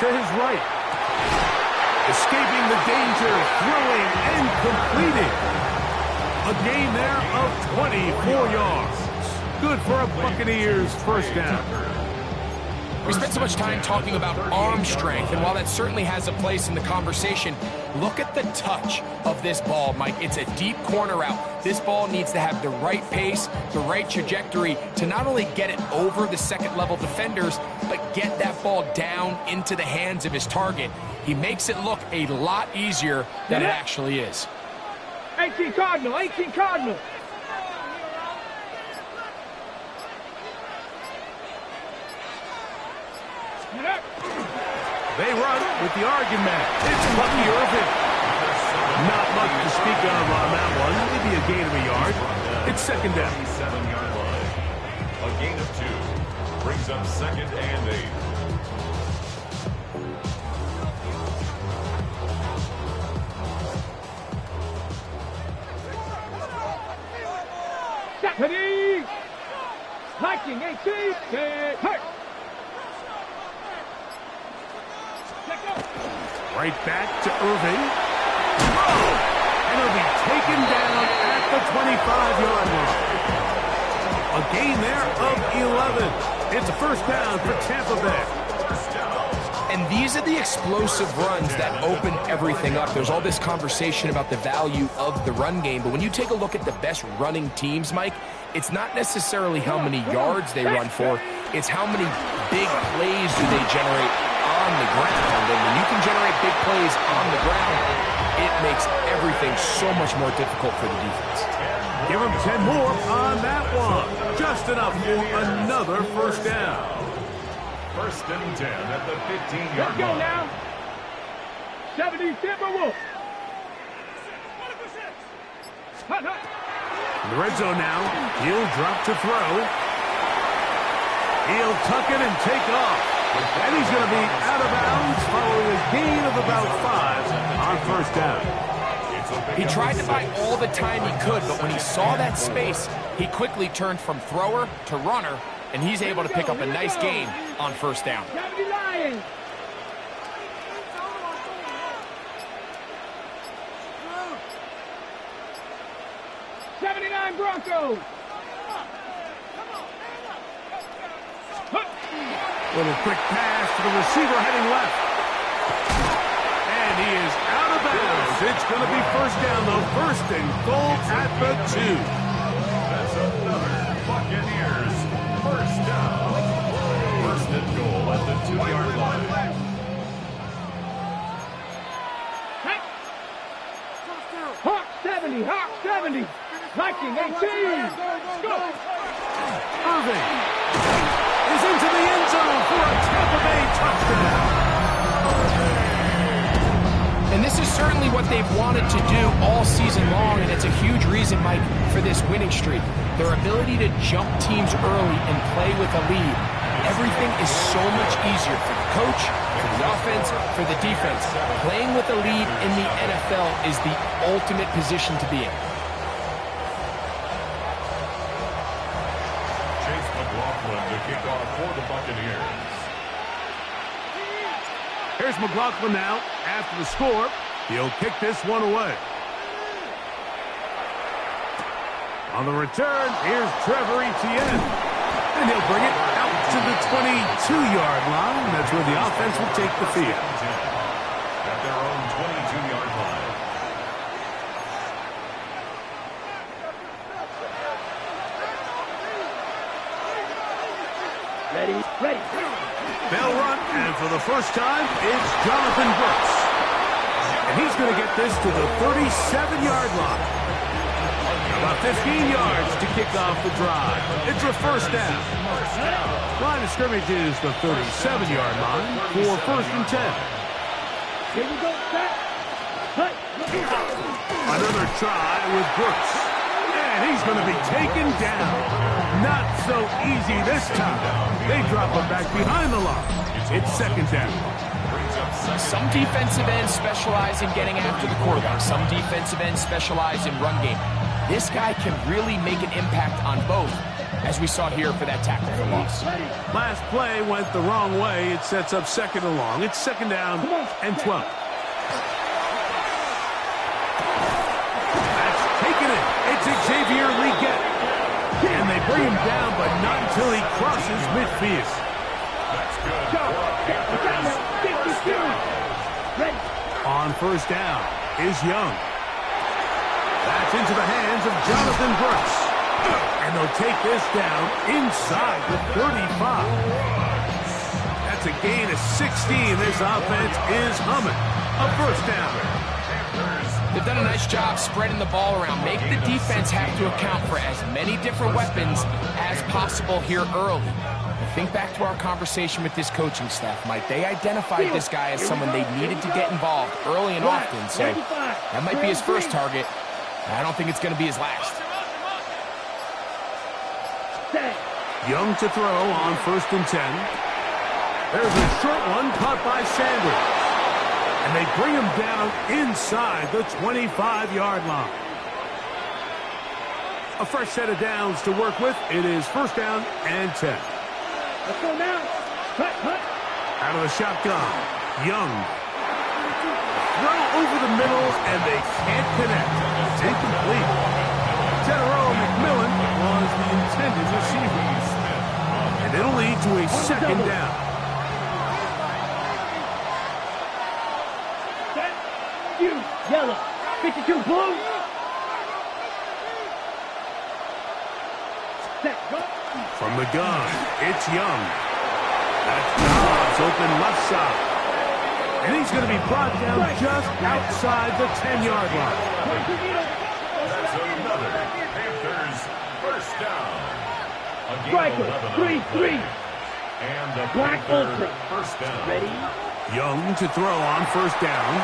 to his right. Escaping the danger, throwing and completing. A gain there of 24 yards. Good for a Buccaneers first down. We spent so much time talking about arm strength, and while that certainly has a place in the conversation, look at the touch of this ball, Mike. It's a deep corner route. This ball needs to have the right pace, the right trajectory to not only get it over the second-level defenders, but get that ball down into the hands of his target. He makes it look a lot easier than it actually is. 18 Cardinal, 18 Cardinal. They run with the argument. It's Lucky Irvin. Not much to speak of on that one. Maybe a gain of a yard. It's second down. 7-yard line. A gain of 2. Brings up 2nd and 8. Stephanie! Hiking 18, hurt! Right back to Irving. Oh! And he'll be taken down at the 25-yard line. A gain there of 11. It's a first down for Tampa Bay. And these are the explosive runs that open everything up. There's all this conversation about the value of the run game, but when you take a look at the best running teams, Mike, it's not necessarily how many yards they run for, it's how many big plays do they generate on the ground. And when you can generate big plays on the ground, it makes everything so much more difficult for the defense. Give him 10 more on that one. Just enough for another first down. First and 10 at the 15-yard Let's go line. now. 70 Timberwolves. Hut, hut. In the red zone now. He'll drop to throw. He'll tuck it and take off. And he's going to be out of bounds following a gain of about 5 on first down. He tried to buy all the time he could, but when he saw that space, he quickly turned from thrower to runner, and he's able to pick up a nice gain on first down. 70 Lions. '79 Broncos. Little quick pass to the receiver heading left. And he is out of bounds. It's going to be first down, though. First and goal at the 2. That's another Buccaneers first down. First and goal at the 2-yard line. Hawk 70, Hawk 70. Viking 18. Go. Irving is into the end zone for a Tampa Bay touchdown. And this is certainly what they've wanted to do all season long, and it's a huge reason, Mike, for this winning streak. Their ability to jump teams early and play with a lead. Everything is so much easier for the coach, for the offense, for the defense. Playing with a lead in the NFL is the ultimate position to be in. To kick off for the Buccaneers. Here's McLaughlin now. After the score, he'll kick this one away. On the return, here's Trevor Etienne. And he'll bring it out to the 22-yard line. That's where the offense will take the field. At their own 22-yard line. Ready. They'll run, and for the first time, it's Jonathan Brooks. And he's going to get this to the 37-yard line. About 15 yards to kick off the drive. It's a first down. Line of scrimmage is the 37-yard line for first and 10. Here we go, set. Hut. Another try with Brooks. And he's going to be taken down. Not so easy this time. They drop him back behind the line. It's second down. Some defensive ends specialize in getting after the quarterback. Some defensive ends specialize in run game. This guy can really make an impact on both. as we saw here for that tackle for loss. Last play went the wrong way. It sets up second and long. It's second down and 12. That's taken it. It's Xavier Leggett. And they bring him down, but not until he crosses midfield. That's good. On first down is Young. That's into the hands of Jonathan Brooks. And they'll take this down inside the 35. That's a gain of 16. This offense is humming. A first down. They've done a nice job spreading the ball around. Make the defense have to account for as many different weapons as possible here early. Think back to our conversation with this coaching staff, Mike. They identified this guy as someone they needed to get involved early and often, so that might be his first target. I don't think it's going to be his last. Young to throw on first and 10. There's a short one caught by Sanders. And they bring him down inside the 25-yard line. A fresh set of downs to work with. It is first down and 10. Let's go now. Cut. Out of the shotgun. Young. Throw over the middle, and they can't connect. It's incomplete. General McMillan was the intended receiver. And it'll lead to a second down. You, yellow. 52 blue. Set, go. From the gun, it's Young. That's Dobbs open left side. And he's going to be brought down just outside the 10-yard line. That's another Panthers first down. Striker, 3-3. And the Black Panther open. first down. Ready? Young to throw on first down.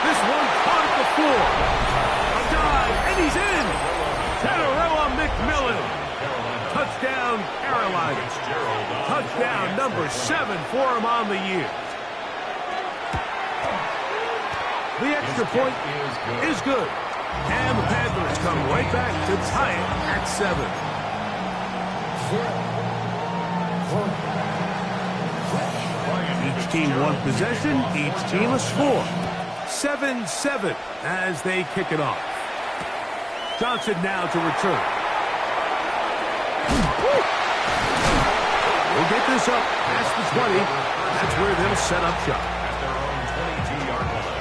This one caught at the floor. A dive, and he's in. Tataroa McMillan. Touchdown, Carolina. Touchdown number 7 for him on the year. The extra point is good. And the Panthers come right back to tie it at 7. Each team one possession, each team a score. 7-7 as they kick it off. Johnson now to return. We'll get this up past the 20. That's where they'll set up shop. At their own 22-yard line.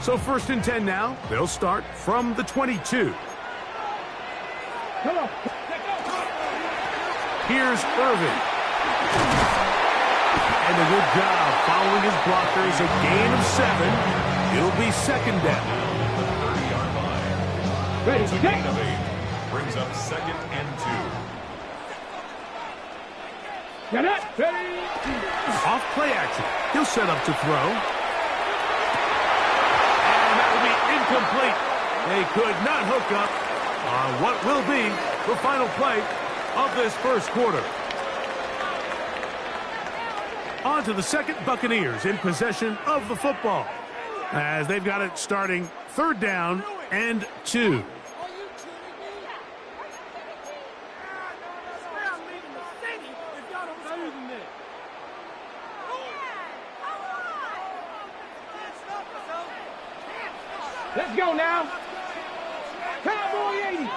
So first and 10 now. They'll start from the 22. Come on. Here's Irvin. And a good job following his blockers. A gain of 7. It'll be second down. The 30-yard line. Ready, It's a get. gain of 8. Brings up second and 2. Get it. Ready. Off play action. He'll set up to throw. And that will be incomplete. They could not hook up on what will be the final play of this first quarter. On to the second. Buccaneers in possession of the football as they've got it starting third down and 2. Let's go now. Cowboy 80.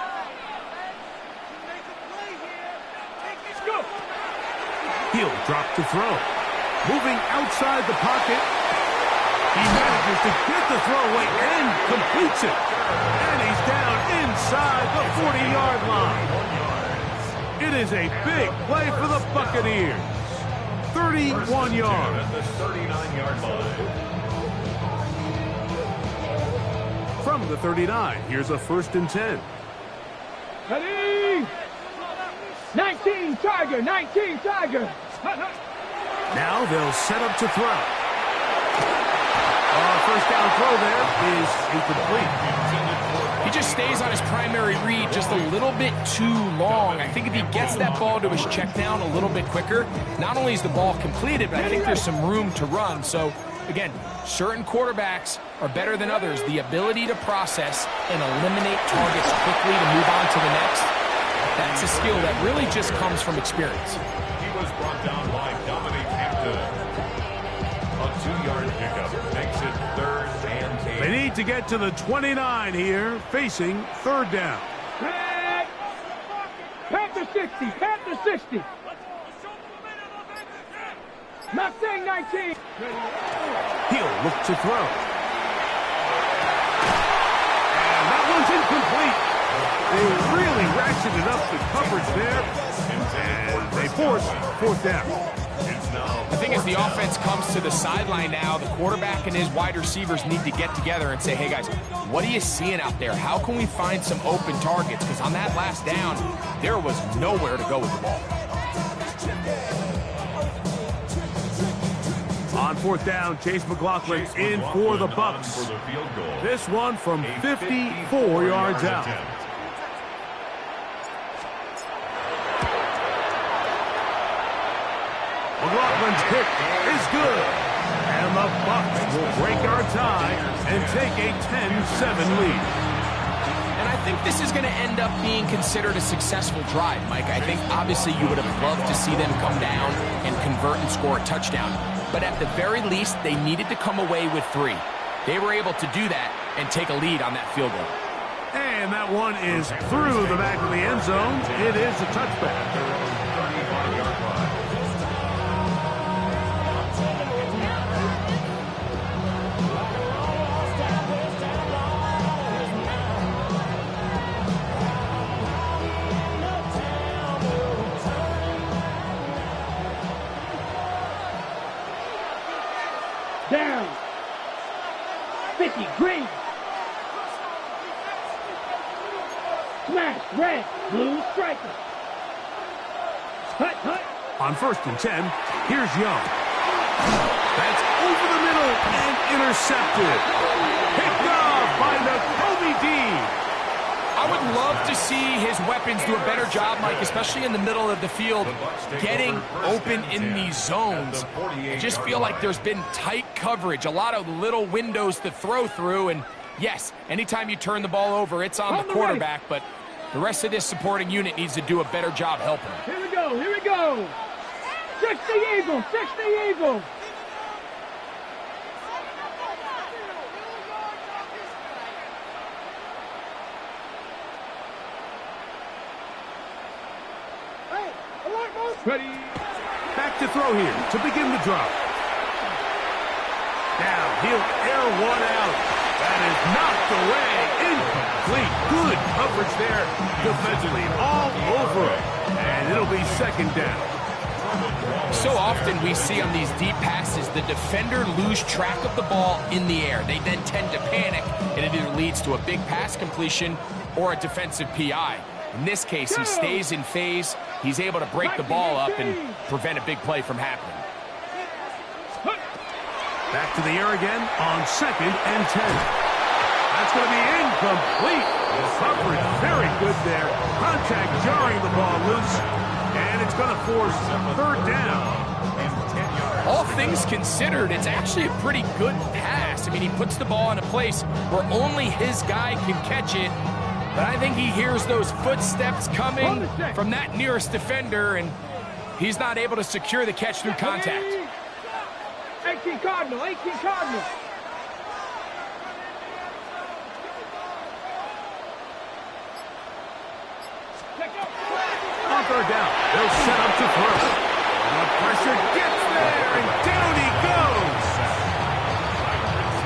Let's go. He'll drop to throw. Moving outside the pocket. He manages to get the throw away and completes it. And he's down inside the 40-yard line. It is a big play for the Buccaneers. 31 yards. At the 39-yard line. From the 39, here's a first and 10. Ready. 19 Tiger. 19 Tiger. Now they'll set up to throw. First down throw there is incomplete. He just stays on his primary read just a little bit too long. I think if he gets that ball to his check down a little bit quicker, not only is the ball completed, but I think there's some room to run. So Again, certain quarterbacks are better than others. The ability to process and eliminate targets quickly to move on to the next, that's a skill that really just comes from experience. He was brought down by Dominic Hampton. A 2-yard pickup makes it 3rd and 8. They need to get to the 29 here, facing 3rd down. Panther 60, Panther 60. Not saying 19. He'll look to throw. And that one's incomplete. They really ratcheted up the coverage there, and they force 4th down. I think as the offense comes to the sideline now, the quarterback and his wide receivers need to get together and say, hey guys, what are you seeing out there? How can we find some open targets? Because on that last down, there was nowhere to go with the ball. On 4th down, Chase McLaughlin in for the Bucks. This one from 54 yards out. McLaughlin's hit is good. And the Bucks will break our tie and take a 10-7 lead. And I think this is going to end up being considered a successful drive, Mike. I think obviously you would have loved to see them come down and convert and score a touchdown. But at the very least, they needed to come away with 3. They were able to do that and take a lead on that field goal. And that one is through the back of the end zone. It is a touchback. Down. 50, green. Smash, red, blue striker. Hut, hut. On 1st and 10, here's Young. That's over the middle and intercepted. Picked off by Nakobe Dean. I would love to see his weapons do a better job, Mike, especially in the middle of the field, getting open in these zones. I just feel like there's been tight coverage, a lot of little windows to throw through, and yes, anytime you turn the ball over, it's on the quarterback, but the rest of this supporting unit needs to do a better job helping him. Here we go, here we go. 60 Eagles, 60 Eagles. Ready. Back to throw here to begin the drop. Now he'll air one out. That is knocked away. Incomplete. Good coverage there defensively. All over it. And it'll be 2nd down. So often we see on these deep passes, the defender lose track of the ball in the air. They then tend to panic, and it either leads to a big pass completion or a defensive PI. In this case, he stays in phase. He's able to break the ball up and prevent a big play from happening. Back to the air again on 2nd and 10. That's going to be incomplete. Coverage very good there. Contact jarring the ball loose. And it's going to force 3rd down. All things considered, it's actually a pretty good pass. I mean, he puts the ball in a place where only his guy can catch it. But I think he hears those footsteps coming from that nearest defender, and he's not able to secure the catch through contact. 18 Cardinal, 18 Cardinal. On 3rd down, they'll set up to throw. And the pressure gets there, and down he goes.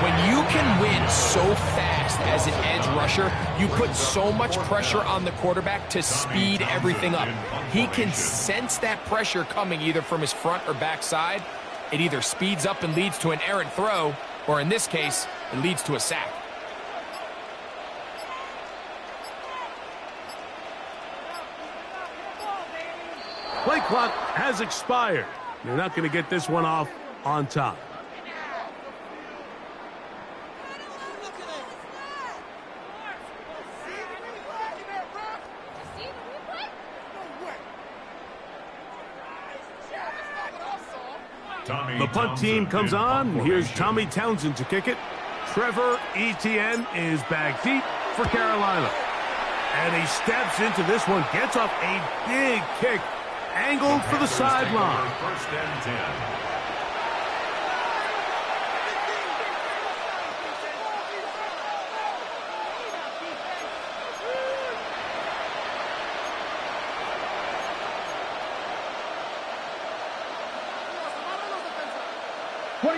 When you can win so fast as an edge rusher, you put so much pressure on the quarterback to speed everything up. He can sense that pressure coming either from his front or back side. It either speeds up and leads to an errant throw, or in this case, it leads to a sack. Play clock has expired. They're not going to get this one off on time. The punt team comes on. Here's Tommy Townsend to kick it. Trevor Etienne is back deep for Carolina. And he steps into this one, gets up a big kick, angled for the sideline. First and 10.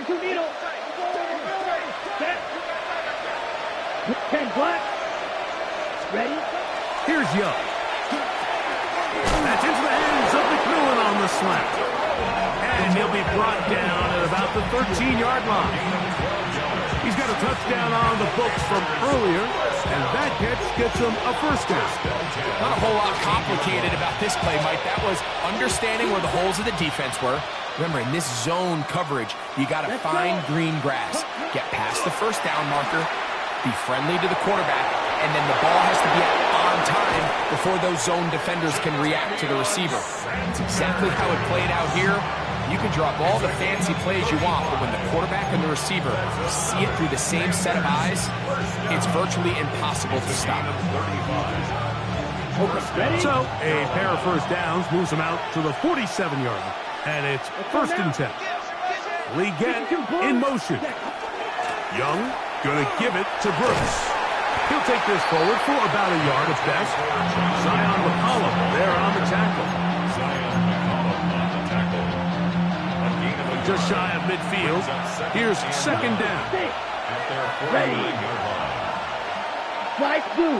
Needle. Set. 10 black. Ready. Here's Young. That's into the hands of McMillan on the slant. And he'll be brought down at about the 13-yard line. He's got a touchdown on the books from earlier, and that catch gets him a first down. Not a whole lot complicated about this play, Mike. That was understanding where the holes of the defense were. Remember, in this zone coverage, you got to find green grass. Get past the first down marker, be friendly to the quarterback, and then the ball has to be on time before those zone defenders can react to the receiver. It's exactly how it played out here. You can drop all the fancy plays you want, but when the quarterback and the receiver see it through the same set of eyes, it's virtually impossible to stop. So, a pair of first downs moves him out to the 47-yard line. And it's first and 10. Leggett in motion. Young going to give it to Brooks. He'll take this forward for about a yard at best. Zion McCollum there on the tackle. Just shy of midfield. Here's second down. Ready. White blue.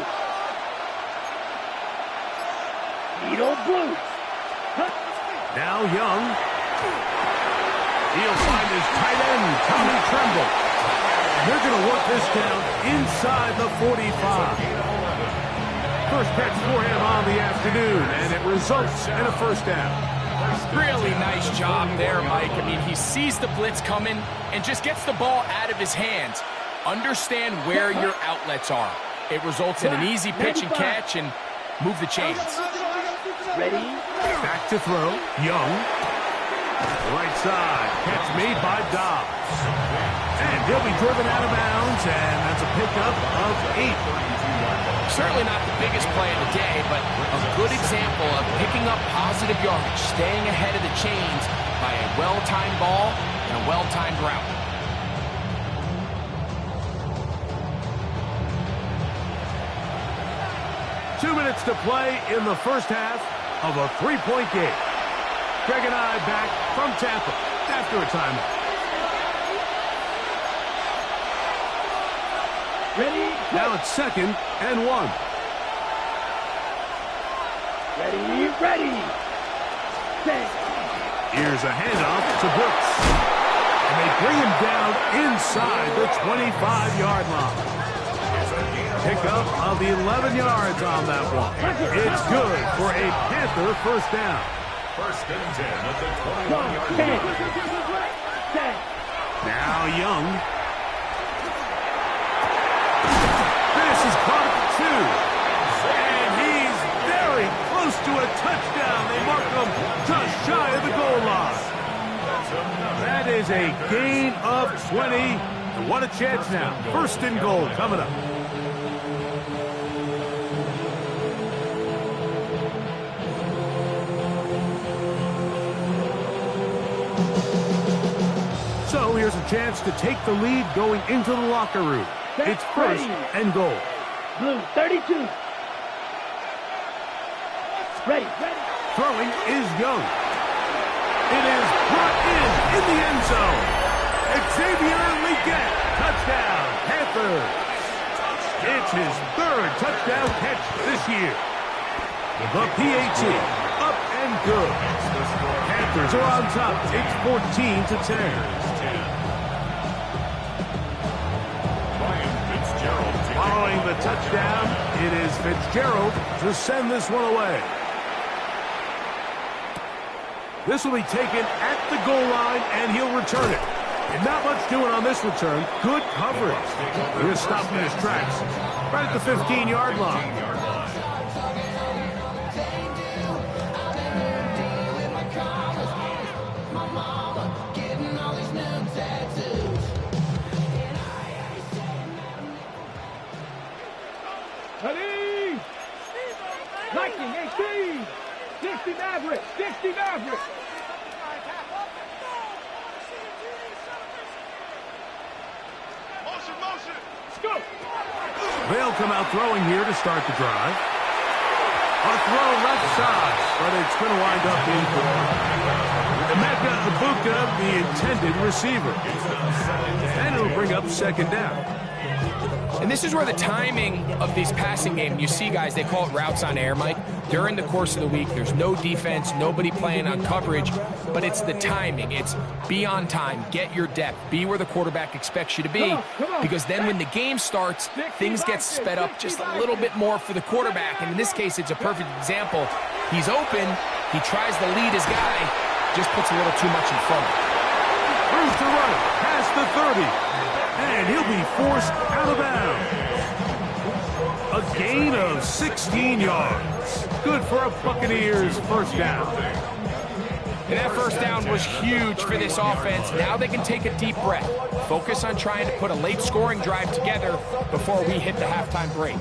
Needle blue. Now Young. He'll find his tight end, Tommy Tremble. They're going to work this down inside the 45. First catch for him on the afternoon, and it results in a first down. Really nice job there, Mike. I mean, he sees the blitz coming and just gets the ball out of his hands. Understand where your outlets are. It results in an easy pitch and catch and move the chains. Ready? Back to throw. Young. Right side. Catch made by Dobbs. And he'll be driven out of bounds, and that's a pickup of 8. Certainly not the biggest play of the day, but a good example of picking up positive yardage, staying ahead of the chains by a well-timed ball and a well-timed route. Two minutes to play in the first half of a 3-point game. Greg and I back from Tampa after a timeout. Ready? Now it's second and 1. Ready? Ready. Set. Here's a handoff to Brooks. And they bring him down inside the 25-yard line. Pickup of 11 yards on that one. It's good for a Panther first down. First and 10 at the 21-yard line. Now Young. This is caught at 2. And he's very close to a touchdown. They mark him just shy of the goal line. That is a gain of 20. And what a chance now. First and goal coming up. So here's a chance to take the lead going into the locker room. It's first and goal. Blue 32. Ready. Throwing is Young. It is brought in the end zone. Xavier Leggett, touchdown, Panthers. It's his third touchdown catch this year. The PAT, up and good. Panthers are on top. It's 14-10. Following the touchdown, it is Fitzgerald to send this one away. This will be taken at the goal line, and he'll return it. And not much doing on this return. Good coverage. He's going to stop in his tracks right at the 15-yard line. Lightning, 18. 60 Maverick. 60 Maverick. Motion. Let's go. They'll come out throwing here to start the drive. A throw left side, but it's going to wind up incomplete. Emeka Ibuka, the intended receiver. And it'll bring up second down. And this is where the timing of these passing games, you see guys, they call it routes on air, Mike. During the course of the week, there's no defense, nobody playing on coverage, but it's the timing. It's be on time, get your depth, be where the quarterback expects you to be, because then when the game starts, things get sped up just a little bit more for the quarterback. And in this case, it's a perfect example. He's open, he tries to lead his guy, just puts a little too much in front of him. Throws to right, past the 30. And he'll be forced out of bounds. A gain of 16 yards. Good for a Buccaneers first down. And that first down was huge for this offense. Now they can take a deep breath. Focus on trying to put a late scoring drive together before we hit the halftime break.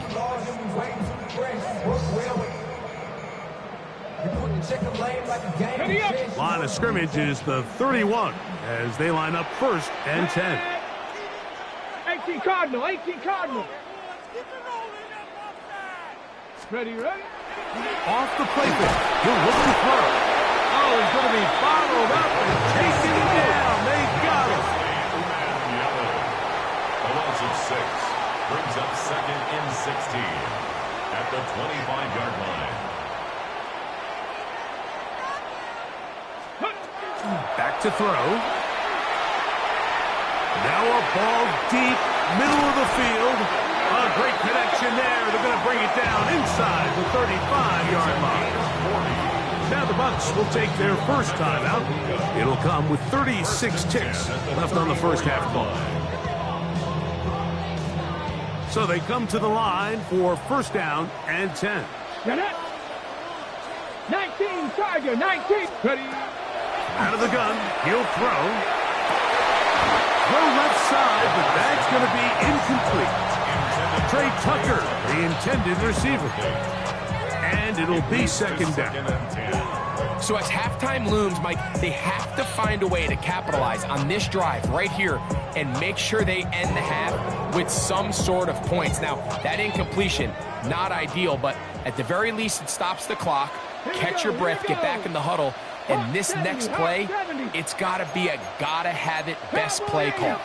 Line of scrimmage is the 31 as they line up first and 10. 18 Cardinal. Ready? Off the play fake. He'll look to throw. Oh, he's going to be bottled up and taken down. They got him. A loss of 6 brings up second and 16 at the 25-yard line. Back to throw. Now a ball deep, middle of the field. A great connection there. They're going to bring it down inside the 35-yard line. Now the Bucs will take their first timeout. It'll come with 36 ticks left on the first half clock. So they come to the line for first down and 10. Get it. 19 Tiger. 19. Ready. Out of the gun, he'll throw. Throw left side, but that's going to be incomplete. Trey Tucker, the intended receiver. And it'll be second down. So as halftime looms, Mike, they have to find a way to capitalize on this drive right here and make sure they end the half with some sort of points. Now, that incompletion, not ideal, but at the very least, it stops the clock. Catch your breath, get back in the huddle. And this next play, it's got to be a gotta-have-it best play call.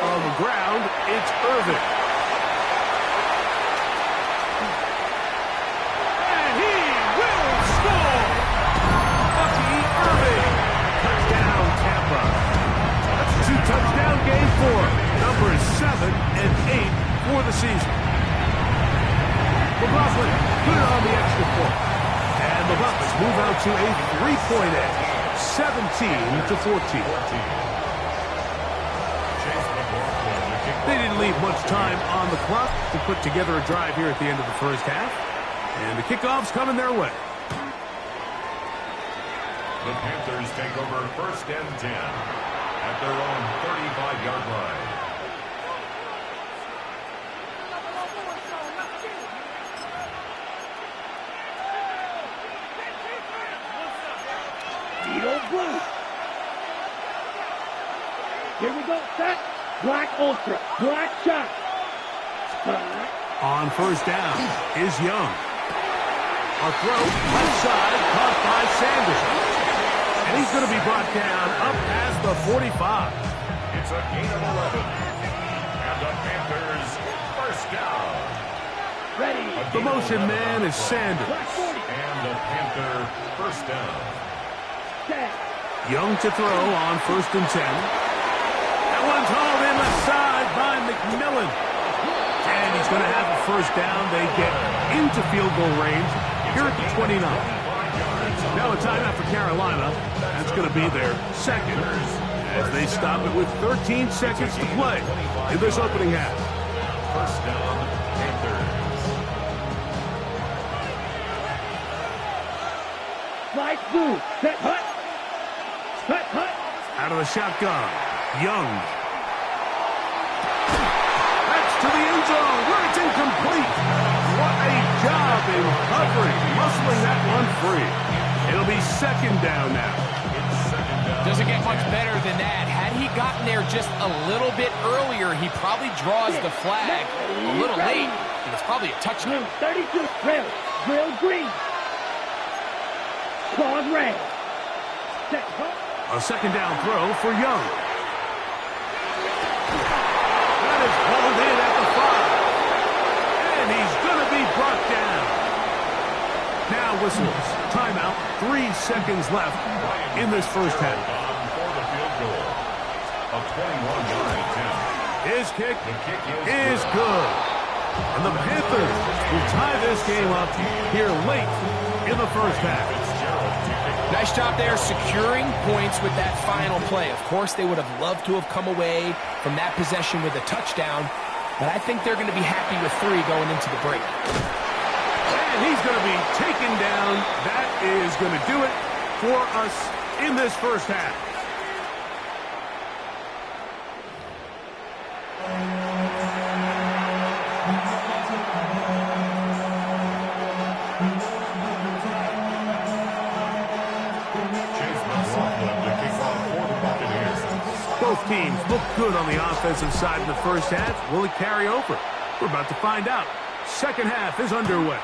On the ground, it's Irvin. And he will score! Bucky Irvin. Touchdown, Tampa. That's a 2-touchdown game for numbers 7 and 8 for the season. McLaughlin put it on the extra point. And the Bucs move out to a 3-point edge, 17-14. They didn't leave much time on the clock to put together a drive here at the end of the first half. And the kickoff's coming their way. The Panthers take over first and 10 at their own 35-yard line. Blue. Here we go. Set. Black Ultra. Black shot. On first down is Young. A throw left side caught by Sanderson. And he's going to be brought down up past the 45. It's a gain of 11. And the Panthers first down. Ready. The motion man is Sanders. And the Panther first down. Young to throw on first and 10. That one's hauled in left side by McMillan. And he's going to have a first down. They get into field goal range here at the 29. Now a timeout for Carolina. That's going to be their second as they stop it with 13 seconds to play in this opening half. First down, Panthers. Flight blue. Set hut. Out of the shotgun, Young. That's to the end zone where it's incomplete. What a recovery, muscling that one free. It'll be second down now. Doesn't get much better than that. Had he gotten there just a little bit earlier, he probably draws the flag a little late. And it's probably a touchdown. 32, drill green. Claude red. A second down throw for Young. That is hauled in at the 5. And he's going to be brought down. Now whistles. Timeout. 3 seconds left in this first half. For the field goal. A 21-yard attempt. His kick is good. And the Panthers will tie this game up here late in the first half. Nice job there securing points with that final play. Of course, they would have loved to have come away from that possession with a touchdown, but I think they're going to be happy with 3 going into the break. And he's going to be taken down. That is going to do it for us in this first half. Both teams look good on the offensive side in the first half. Will it carry over? We're about to find out. Second half is underway.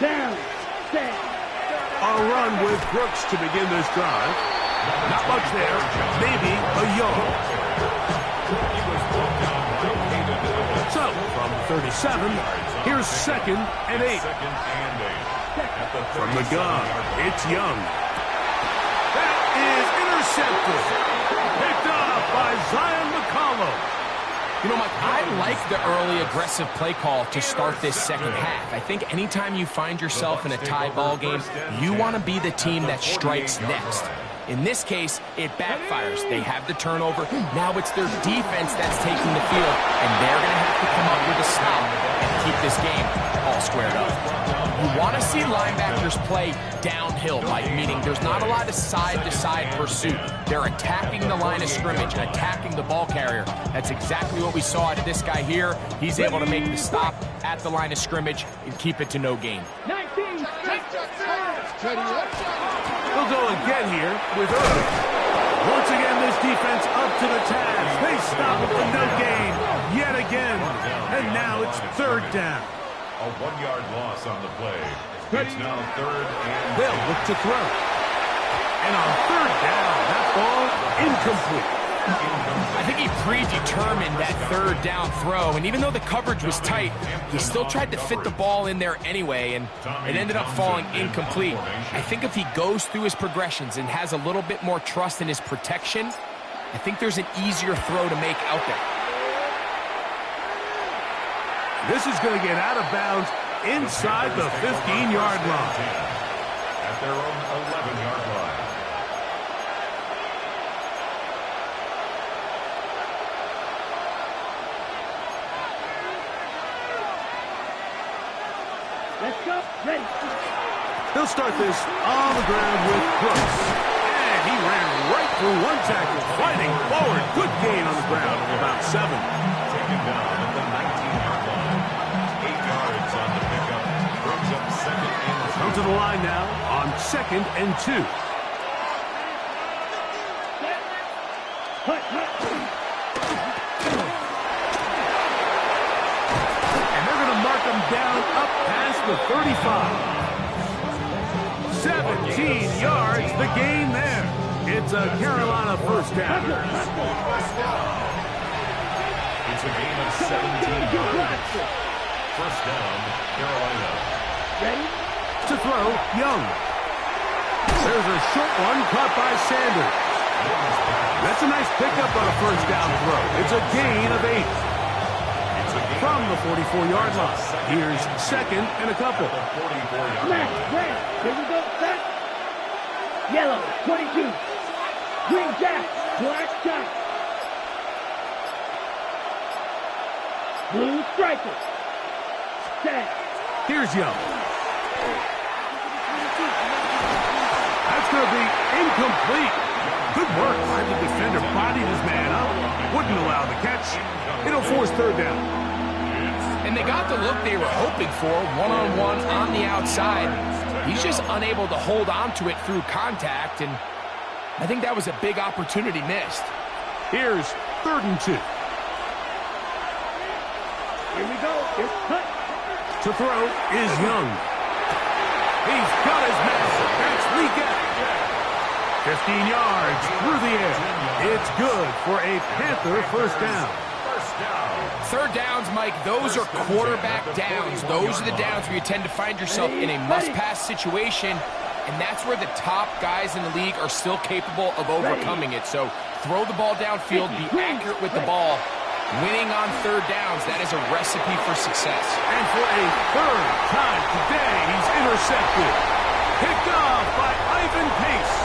Down, set. A run with Brooks to begin this drive. Not much there. Maybe a yard. So, from 37, here's second and 8. From the gun, it's Young. That is intercepted. Picked up by Zion McCollum. You know, Mike, I like the early aggressive play call to start this second half. I think anytime you find yourself in a tie ball game, you want to be the team that strikes next. In this case, it backfires. They have the turnover. Now it's their defense that's taking the field, and they're going to have to come up with a stop and keep this game all squared up. You want to see linebackers play downhill, Mike, meaning there's not a lot of side-to-side pursuit. They're attacking the line of scrimmage, attacking the ball carrier. That's exactly what we saw out of this guy here. He's able to make the stop at the line of scrimmage and keep it to no gain. 19, They'll go again here with Irving. Once again, this defense up to the task. They stop it for no gain yet again. And now it's third down. A 1-yard loss on the play. It's now third and They'll look to throw. And on third down, that ball incomplete. I think he predetermined that third down throw, and even though the coverage was tight, he still tried to fit the ball in there anyway, and it ended up falling incomplete. I think if he goes through his progressions and has a little bit more trust in his protection, I think there's an easier throw to make out there. This is going to get out of bounds inside the 15-yard line. at their own 11-yard line. Let's go. Ready. They'll start this on the ground with Brooks. And he ran right through one tackle, fighting forward. Good gain on the ground of about 7. Taken down at the 19-yard line. 8 yards on the pickup. Brings up second and 2. Come to the line now on 2nd and 2. Hut, hut. And they're going to mark them down up past the 35. 17 yards, the gain there. It's a Carolina first down. It's a gain of 17 yards. First down, Carolina. Ready? To throw, Young. There's a short one caught by Sanders. That's a nice pickup on a first down throw. It's a gain of 8. From the 44-yard line. Here's second and a couple. Smash, red. Here we go. Set. Yellow, 22. Green jack, black jack. Blue striker. Set. Here's Young. That's going to be incomplete. Good work. The defender bodied his man up. Wouldn't allow the catch. It'll force third down. And they got the look they were hoping for, one-on-one on the outside. He's just unable to hold on to it through contact, and I think that was a big opportunity missed. Here's 3rd and 2. Here we go. It's cut. To throw is Young. He's got his man. That's Leggett. 15 yards through the air. It's good for a Panther first down. 3rd downs, Mike, those are quarterback downs. Those are the downs where you tend to find yourself in a must-pass situation, and that's where the top guys in the league are still capable of overcoming it. So throw the ball downfield, be accurate with the ball. Winning on 3rd downs, that is a recipe for success. And for a 3rd time today, he's intercepted. Picked off by Ivan Pace.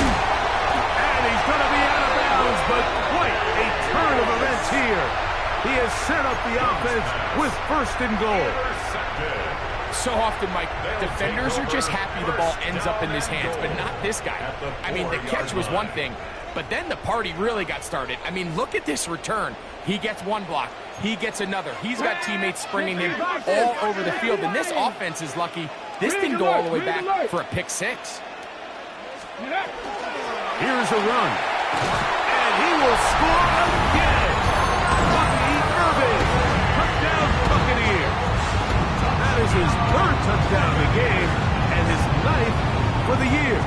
And he's going to be out of bounds, but quite a turn of events here. He has set up the offense with 1st and goal. So often, Mike, defenders are just happy the ball ends up in his hands, but not this guy. I mean, the catch was one thing, but then the party really got started. I mean, look at this return. He gets one block. He gets another. He's got teammates springing him all over the field, and this offense is lucky. This didn't go all the way back for a pick 6. Here's a run. And he will score again. Bucky Irving. Touchdown Buccaneers. That is his 3rd touchdown of the game and his 9th for the year.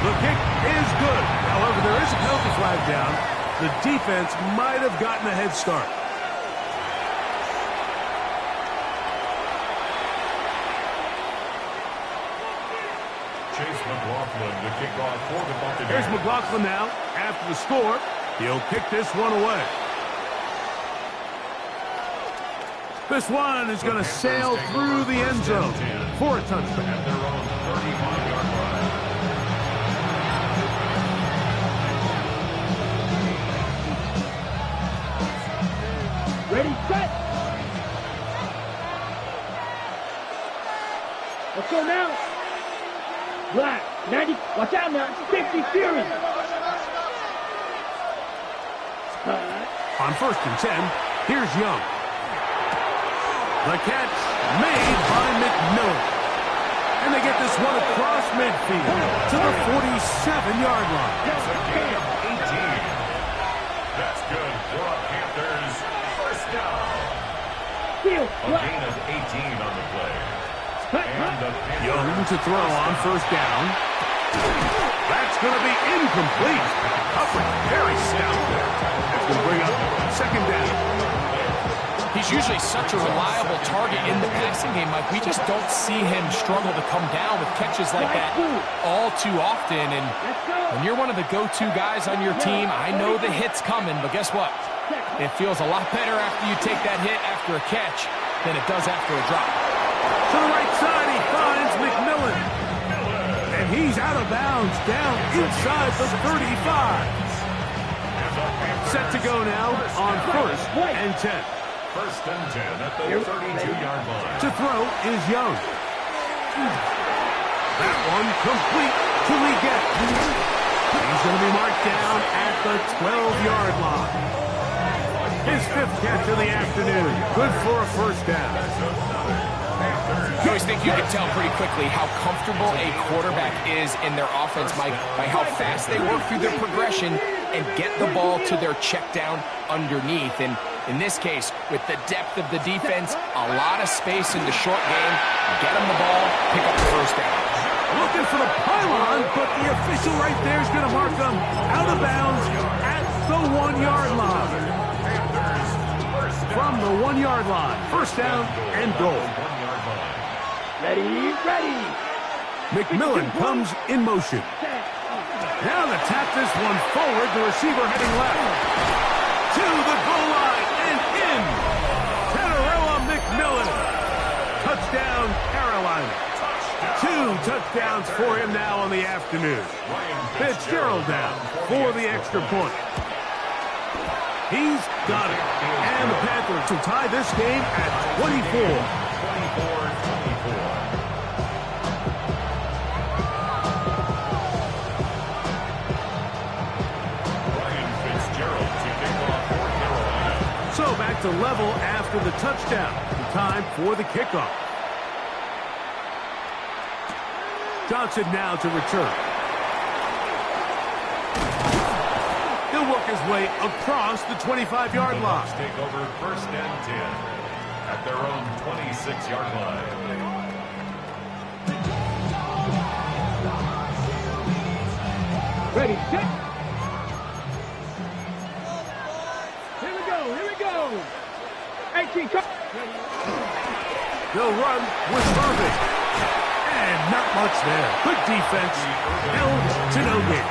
The kick is good. However, there is a penalty flag down. The defense might have gotten a head start. Chase McLaughlin to kick off for the Buccaneers. Here's McLaughlin now. After the score, he'll kick this one away. This one is going to sail through the end zone for a touchdown. At their own 35-yard line. Ready, set. Let's go now. Black, 90, watch out now, 50 Fury. On 1st and 10, here's Young. The catch made by McMillan. And they get this one across midfield to the 47-yard line. It's a gain of 18. That's good for the Panthers. First down. A gain of 18 on the play. And the Panthers. Young to throw on 1st down. That's going to be incomplete. Hubbard, very stout there. That's going to bring up 2nd down. He's usually such a reliable target in the passing game, Mike. We just don't see him struggle to come down with catches like that all too often. And when you're one of the go-to guys on your team, I know the hit's coming, but guess what? It feels a lot better after you take that hit after a catch than it does after a drop. To the right side, he finds McMillan. And he's out of bounds, down inside the 35. Set to go now on 1st and 10. 1st and 10 at the 32-yard line. To throw is Young. That one complete to Leggett. He's going to be marked down at the 12-yard line. His 5th catch of the afternoon. Good for a 1st down. You always think you can tell pretty quickly how comfortable a quarterback is in their offense, Mike, by how fast they work through their progression and get the ball to their check down underneath. And in this case, with the depth of the defense, a lot of space in the short game, get them the ball, pick up the 1st down. Looking for the pylon, but the official right there is going to mark them out of bounds at the 1-yard line. From the 1-yard line, 1st down and goal. Ready, ready. McMillan comes in motion. Now to tap this one forward, the receiver heading left. To the goal line and in. Tenerella McMillan. Touchdown, Carolina. 2 touchdowns for him now on the afternoon. Fitzgerald down for the extra point. He's got it. And the Panthers will tie this game at 24. to level after the touchdown. Time for the kickoff. Johnson now to return. He'll work his way across the 25-yard line. Take over 1st and 10 at their own 26-yard line. Ready, set. Here we go, here we go. 18, come. They'll run with Irving. And not much there. Good defense. Held to no gain.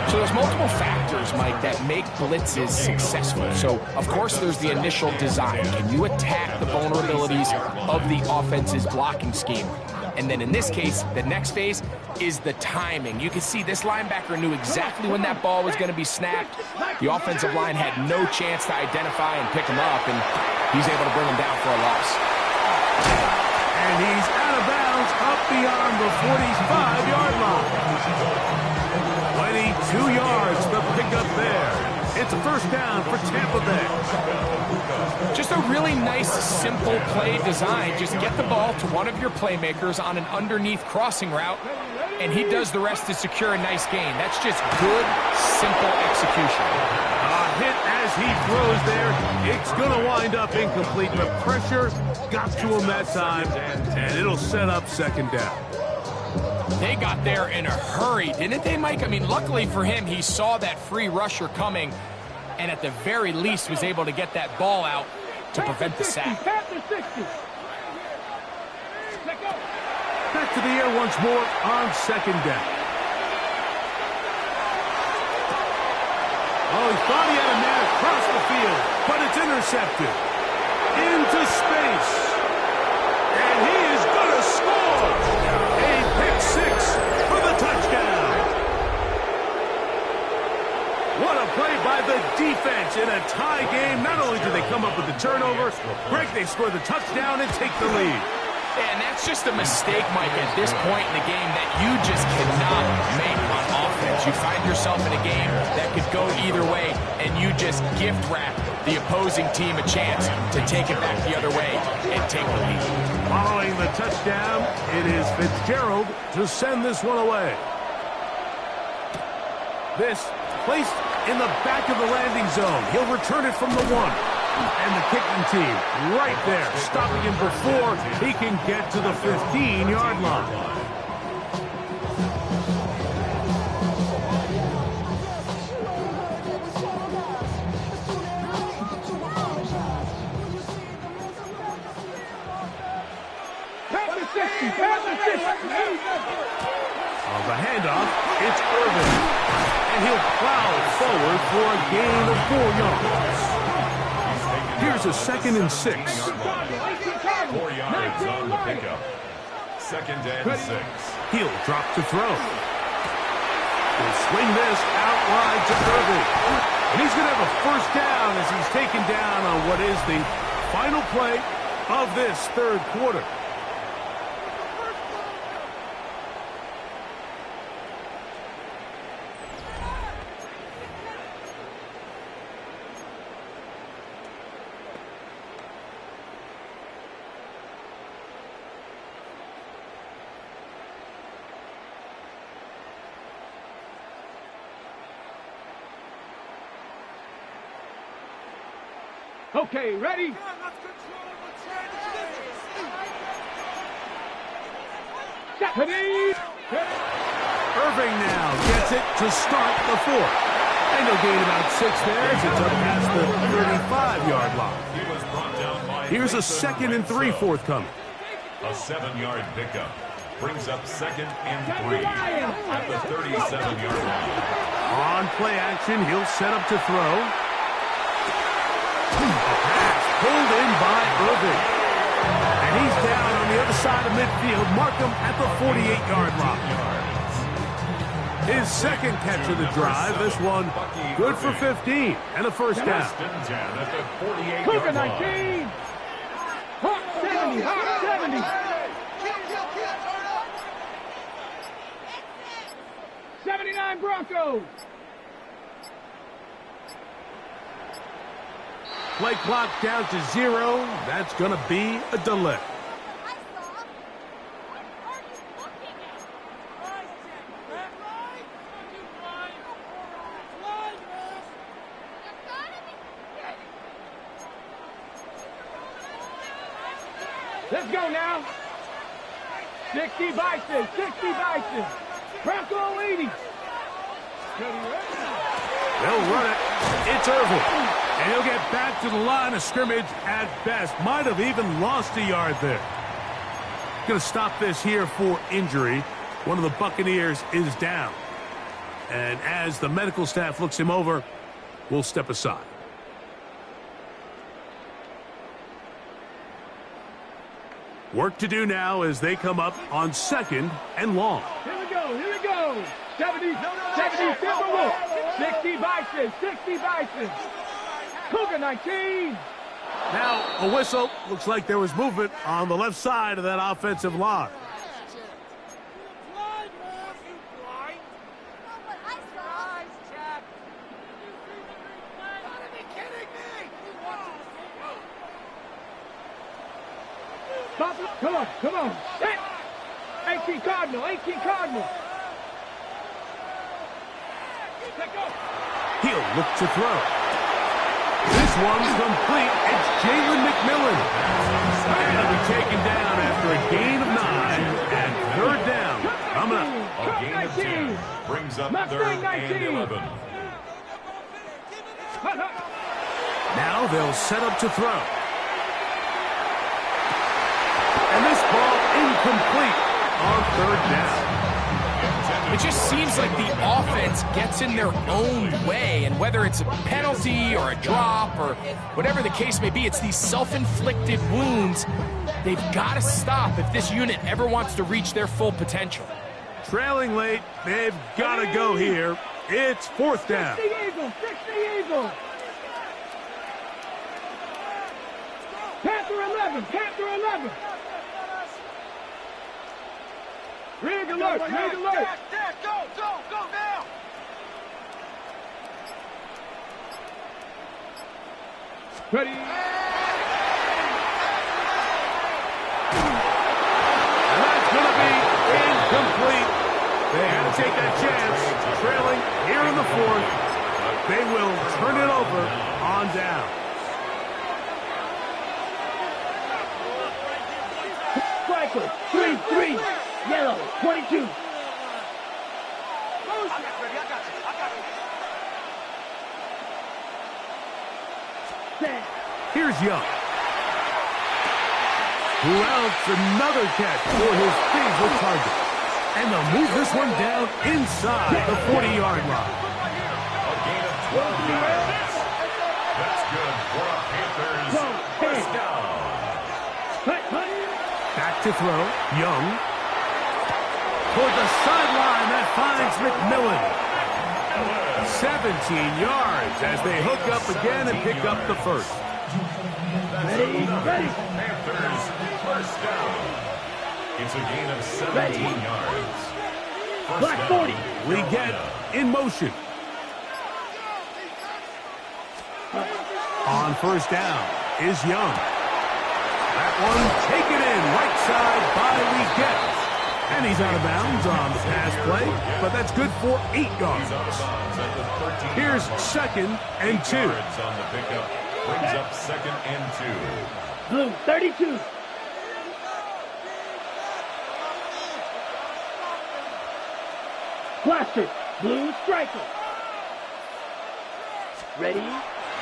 So there's multiple factors, Mike, that make blitzes successful. So, of course, there's the initial design. Can you attack the vulnerabilities of the offense's blocking scheme? And then in this case, the next phase is the timing. You can see this linebacker knew exactly when that ball was going to be snapped. The offensive line had no chance to identify and pick him up, and he's able to bring him down for a loss. And he's out of bounds up beyond the 45-yard line. 22 yards to pick up there. It's a first down for Tampa Bay. Just a really nice, simple play design. Just get the ball to one of your playmakers on an underneath crossing route, and he does the rest to secure a nice gain. That's just good, simple execution. A hit as he throws there. It's going to wind up incomplete, but pressure got to him that time, and it'll set up second down. They got there in a hurry, didn't they, Mike? I mean, luckily for him, he saw that free rusher coming, and at the very least was able to get that ball out to prevent the sack. Back to the air once more on second down. Oh, he thought he had a man across the field, but it's intercepted. Into space. And he is going to score. A pick six for the touchdown. What a play by the defense in a tie game. Not only do they come up with the turnover, Greg, they score the touchdown and take the lead. And that's just a mistake, Mike, at this point in the game that you just cannot make on offense. You find yourself in a game that could go either way, and you just gift wrap the opposing team a chance to take it back the other way and take the lead. Following the touchdown, it is Fitzgerald to send this one away. This placed in the back of the landing zone. He'll return it from the 1. And the kicking team right there, stopping him before he can get to the 15-yard line. On the handoff, it's Irvin. And he'll plow forward for a gain of 4 yards. Here's a 2nd and 6. 4 yards on the pickup. 2nd and 6. He'll drop to throw. He'll swing this out wide to Irving. And he's going to have a first down as he's taken down on what is the final play of this third quarter. Okay, ready? Irving now gets it to start the 4th. And he'll gain about 6 there as it's up past the 35-yard line. Here's a 2nd and 3 forthcoming. A 7-yard pickup brings up 2nd and 3 at the 37-yard line. On play action, he'll set up to throw. A pass pulled in by Irving. And he's down on the other side of midfield. Mark him at the 48-yard line. His 2nd catch of the drive. This one good for 15 and a first down. At the 48-yard Cougar line. 19. Hot 70, hot 70. 79 Broncos. Play clock down to 0. That's going to be a delay. Let's go now. 60 Bison, 60 Bison. Bronco 80. They'll run it. It's Irvin. And he'll get back to the line of scrimmage at best. Might have even lost a yard there. Going to stop this here for injury. One of the Buccaneers is down. And as the medical staff looks him over, we'll step aside. Work to do now as they come up on 2nd and long. Here we go, here we go. 70, 60 Bison, 60 Bison. Cougar 19. Now a whistle. Looks like there was movement on the left side of that offensive line. Come on, come on. 18 Cardinal, 18 Cardinal. He'll look to throw. This one's complete. It's Jalen McMillan. And he'll be taken down after a gain of 9 and 3rd down. Coming up. A gain of 10 brings up 3rd and 11. Now they'll set up to throw. And this ball incomplete on 3rd down. It just seems like the offense gets in their own way, and whether it's a penalty or a drop or whatever the case may be, it's these self-inflicted wounds they've got to stop if this unit ever wants to reach their full potential. Trailing late, they've got to go here. It's 4th down. 60 Eagles, 60 Eagles. Panther 11, Panther 11. Rig alert, rig alert. Dad, go now. Ready. And that's going to be incomplete. They had to take that chance. Trailing here in the 4th. They will turn it over on down. Striker, 3-3. Yellow, 22. Here's Young. Who outs another catch for his favorite target. And they'll move this one down inside the 40-yard line. A gain of 12 yards. That's good for a Panthers 1st down. Back to throw. Young. Toward the sideline, that finds McMillan. 17 yards as they hook up again and pick up the 1st. Ready. Panthers 1st down. It's a gain of 17 yards. Black 40. We get in motion. On 1st down is Young. That one taken in right side by Leggett. And he's out of bounds on the pass play, but that's good for 8 yards. Here's 2nd and 2. On the pickup brings up 2nd and 2. Blue, 32. Blaster, blue striker. Ready?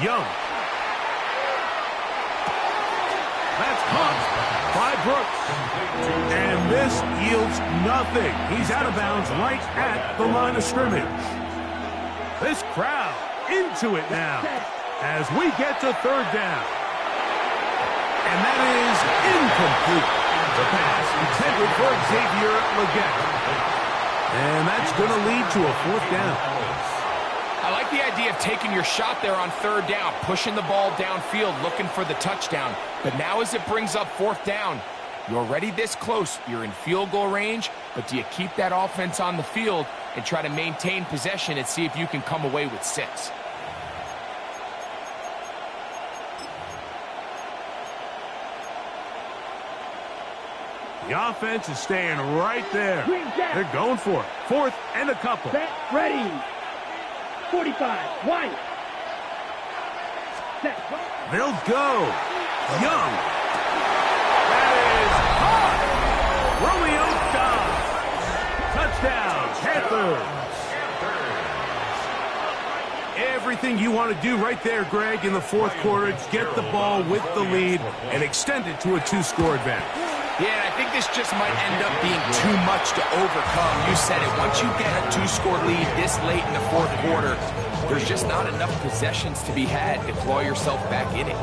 Young. That's caught by Brooks. And this yields nothing. He's out of bounds right at the line of scrimmage. This crowd into it now as we get to 3rd down. And that is incomplete. The pass intended for Xavier Leggett. And that's going to lead to a 4th down. I like the idea of taking your shot there on 3rd down, pushing the ball downfield, looking for the touchdown. But now as it brings up 4th down, you're already this close. You're in field goal range, but do you keep that offense on the field and try to maintain possession and see if you can come away with 6? The offense is staying right there. They're going for it. 4th and a couple. Set, ready. 45, wide. Set. They'll go. Young. That is hot. Romeo Dobbs. Touchdown, Panthers. Everything you want to do right there, Greg, in the 4th quarter. Get the ball with the lead and extend it to a 2-score advantage. Yeah, I think this just might end up being too much to overcome. You said it. Once you get a 2-score lead this late in the 4th quarter, there's just not enough possessions to be had to claw yourself back in it.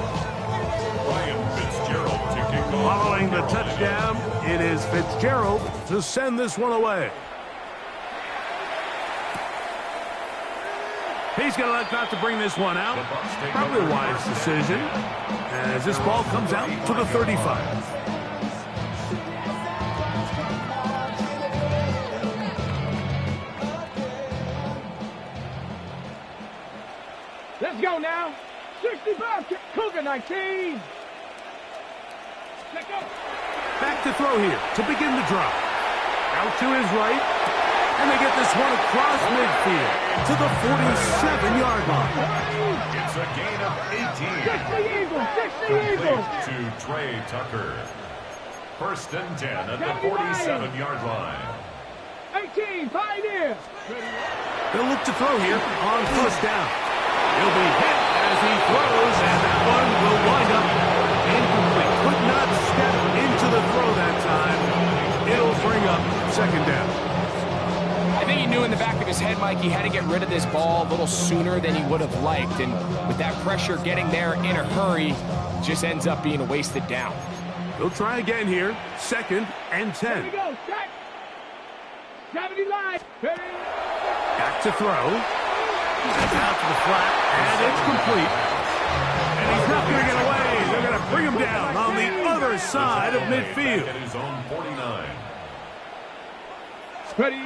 Following the touchdown, it is Fitzgerald to send this one away. He's going to elect not to bring this one out. Probably a wise decision as this ball comes out to the 35. Let's go now. 65, Cougar 19. Let's go. Back to throw here to begin the drive. Out to his right, and they get this one across midfield to the 47-yard line. It's a gain of 18. 60 Eagles, 60 Eagles. To Trey Tucker. 1st and 10 at the 47-yard line. 18, Pioneer. They'll look to throw here on 1st down. He'll be hit as he throws, and that one will wind up incomplete. Could not step into the throw that time. It'll bring up 2nd down. I think he knew in the back of his head, Mike, he had to get rid of this ball a little sooner than he would have liked. And with that pressure getting there in a hurry, it just ends up being a wasted down. He'll try again here. 2nd and 10. Here we go. Set. 70 line. Back to throw. That's out to the flat, and it's complete. And he's not going to get away. They're going to bring him down on the other side of midfield. At his own 49. Ready.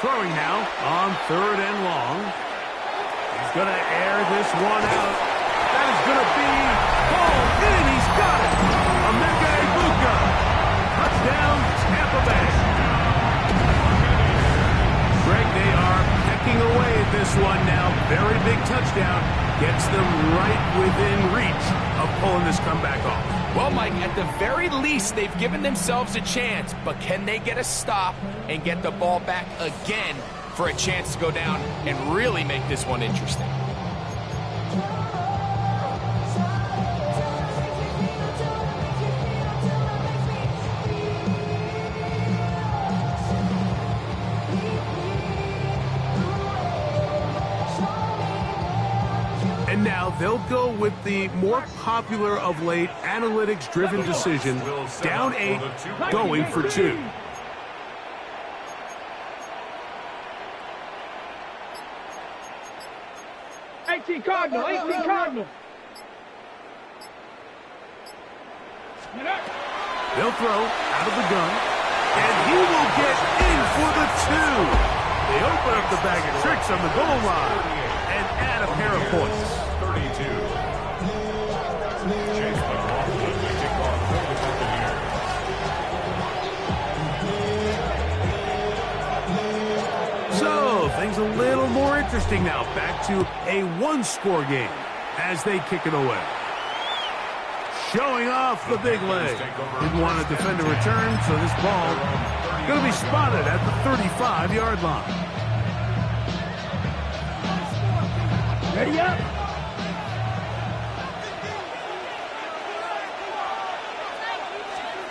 Throwing now on 3rd and long. He's going to air this one out. That is going to be called in. He's got it. Emeka Egbuka. Touchdown, Tampa Bay. Greg, they are pecking away at this one now. Very big touchdown. Gets them right within reach of pulling this comeback off. Well, Mike, at the very least, they've given themselves a chance, but can they get a stop and get the ball back again for a chance to go down and really make this one interesting? And now they'll go with the more popular of late analytics-driven decision. Down 8, going for 2. Cardinal, 18 Cardinal. They'll throw out of the gun, and he will get in for the 2. They open up the bag of tricks on the goal line and add a pair of points. 32. Chase McLaughlin to kick off for the Buccaneers. So, things a little more interesting now. Back to a 1-score game as they kick it away. Showing off the big leg. Didn't want to defend a return, so this ball going to be spotted at the 35-yard line. Ready up.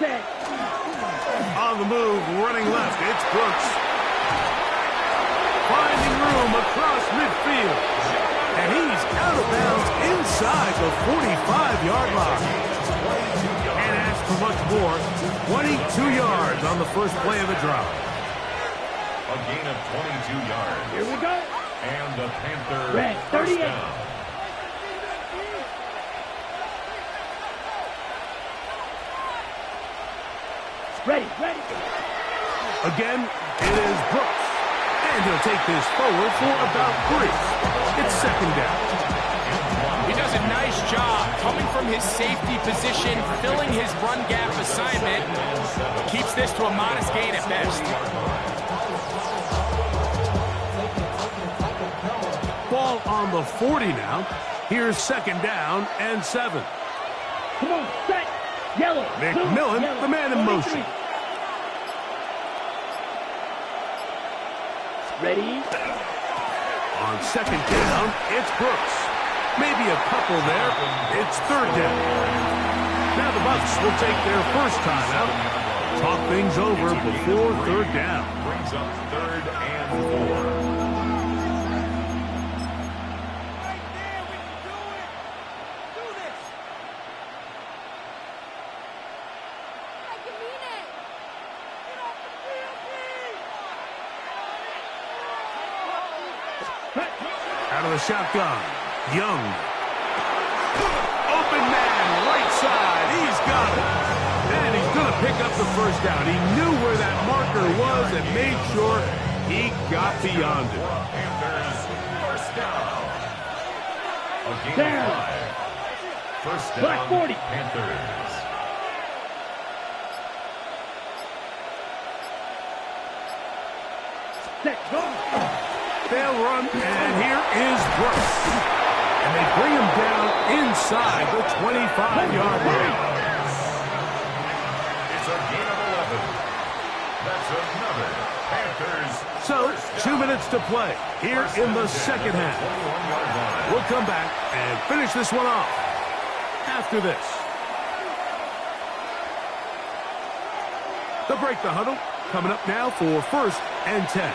Set. On the move, running left, it's Brooks. Finding room across midfield. And he's out of bounds inside the 45-yard line. Can't ask for much more. 22 yards on the first play of the drive. A gain of 22 yards. Here we go. And the Panther Red, first 38. down. Ready. Again, it is Brooks. And he'll take this forward for about 3. It's 2nd down. He does does a nice job coming from his safety position, filling his run gap assignment. Keeps this to a modest gain at best. Ball on the 40 now. Here's second down and 7. Come on, set. Yellow. McMillan, yellow. the man in motion. Ready? On second down, it's Brooks. Maybe a couple there. It's third down. Now the Bucs will take their first timeout. Talk things over before third down. Brings up 3rd and 4. Out of the shotgun, Young. Open man, right side. He's got it. And he's going to pick up the first down. He knew where that marker was and made sure he got beyond it. Panthers, first down. A gain Down. of 5. First down, Black 40. Panthers. Set. Go. They'll run, and here is Brooks. And they bring him down inside the 25-yard line. It's a gain of 11. That's another Panthers. So, 2 minutes to play here in the second half. 21-yard line. We'll come back and finish this one off after this. They'll break the huddle. Coming up now for first and 10.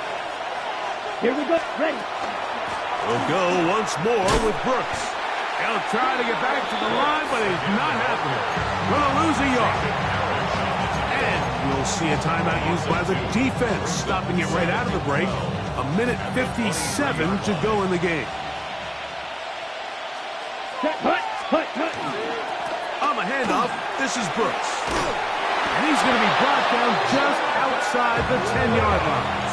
Here we go. Ready. We'll go once more with Brooks. He'll try to get back to the line, but he's not happening. Gonna lose a yard. And we'll see a timeout used by the defense, stopping it right out of the break. 1:57 to go in the game. Set. Hut. Hut. Hut. On the handoff, this is Brooks. And he's going to be brought down just outside the 10-yard line.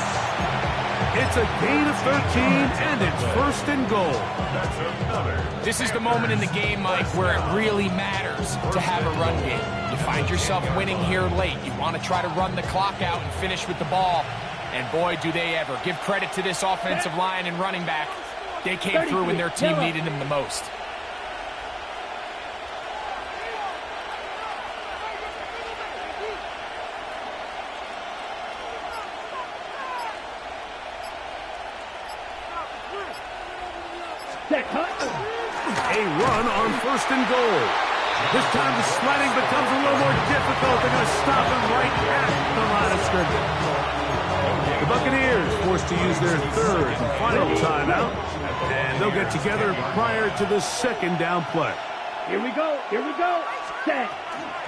It's a gain of 13, and it's first and goal. That's another. This is the moment in the game, Mike, where it really matters to have a run game. You find yourself winning here late. You want to try to run the clock out and finish with the ball. And boy, do they ever. Give credit to this offensive line and running back. They came through when their team needed them the most. Set. Hut. A run on first and goal. This time the sliding becomes a little more difficult. They're going to stop him right at the line of scrimmage. The Buccaneers forced to use their third and final timeout, and they'll get together prior to the second down play. Here we go. Here we go. Set.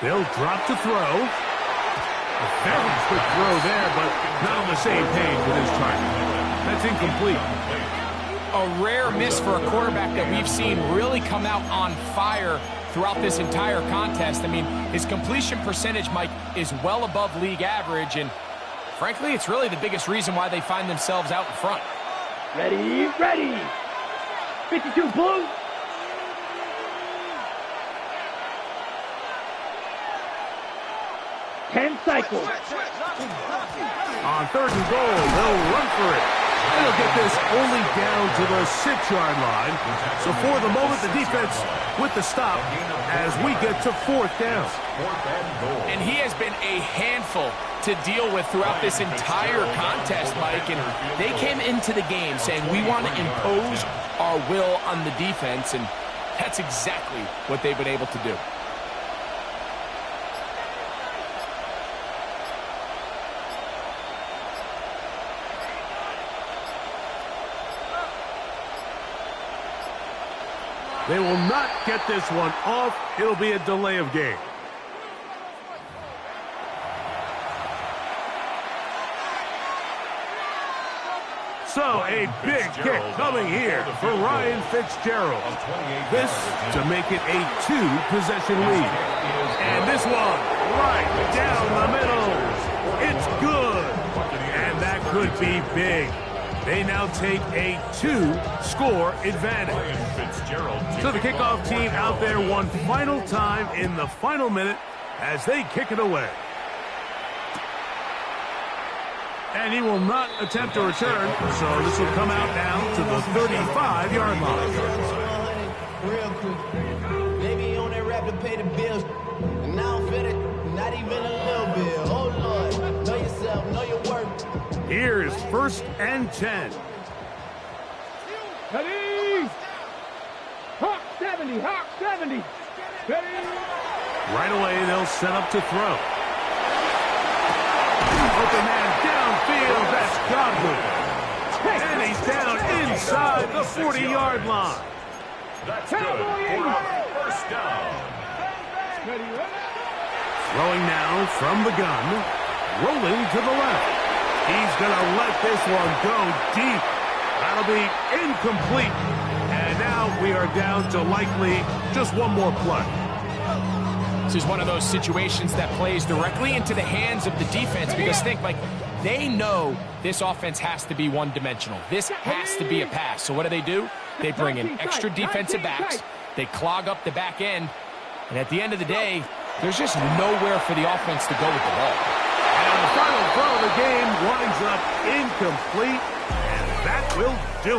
They'll drop to throw. A fairly quick throw there, but not on the same page with his target. That's incomplete. A rare miss for a quarterback that we've seen really come out on fire throughout this entire contest. I mean, his completion percentage, Mike, is well above league average, and frankly, it's really the biggest reason why they find themselves out in front. Ready. Ready. 52 blue. Ten cycles. On third and goal, they'll run for it. They'll get this only down to the 6-yard line. So for the moment, the defense with the stop as we get to fourth down. And he has been a handful to deal with throughout this entire contest, Mike. And they came into the game saying, we want to impose our will on the defense. And that's exactly what they've been able to do. They will not get this one off. It'll be a delay of game. So a big kick coming here for Ryan Fitzgerald. This to make it a 2-possession lead. And this one right down the middle. It's good. And that could be big. They now take a 2-score advantage. So the kickoff team out there one final time in the final minute as they kick it away. And he will not attempt to return, so this will come out now to the 35-yard line. Real quick. Baby on that rap to pay the bills. And now I'm fit it, not even a little bit. Oh, Lord. Know yourself, know your worth. Here's 1st and 10. Ready? Hawk 70, Hawk 70. Ready? Right away, they'll set up to throw. Open man downfield, that's Godwin. And he's down inside the 40-yard line. That's good for a first down. Throwing now from the gun, rolling to the left. He's going to let this one go deep. That'll be incomplete. And now we are down to likely just one more play. This is one of those situations that plays directly into the hands of the defense because think, like, they know this offense has to be one-dimensional. This has to be a pass. So what do? They bring in extra defensive backs. They clog up the back end. And at the end of the day, there's just nowhere for the offense to go with the ball. And the final throw of the game winds up incomplete. And that will do it.